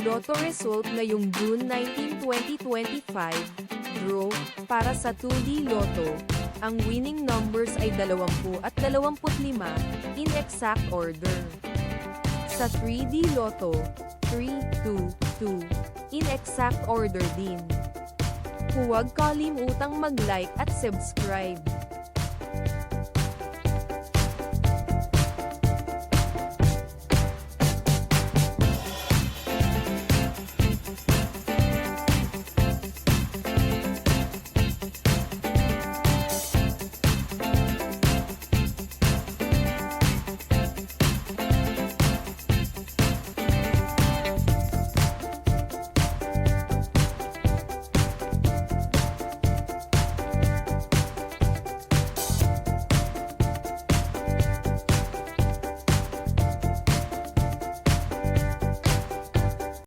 Lotto result ngayong June 19, 2025, draw, para sa 2D Lotto. Ang winning numbers ay 20 at 25, in exact order. Sa 3D Lotto, 3, 2, 2, in exact order din. Huwag kalimutang mag-like at subscribe.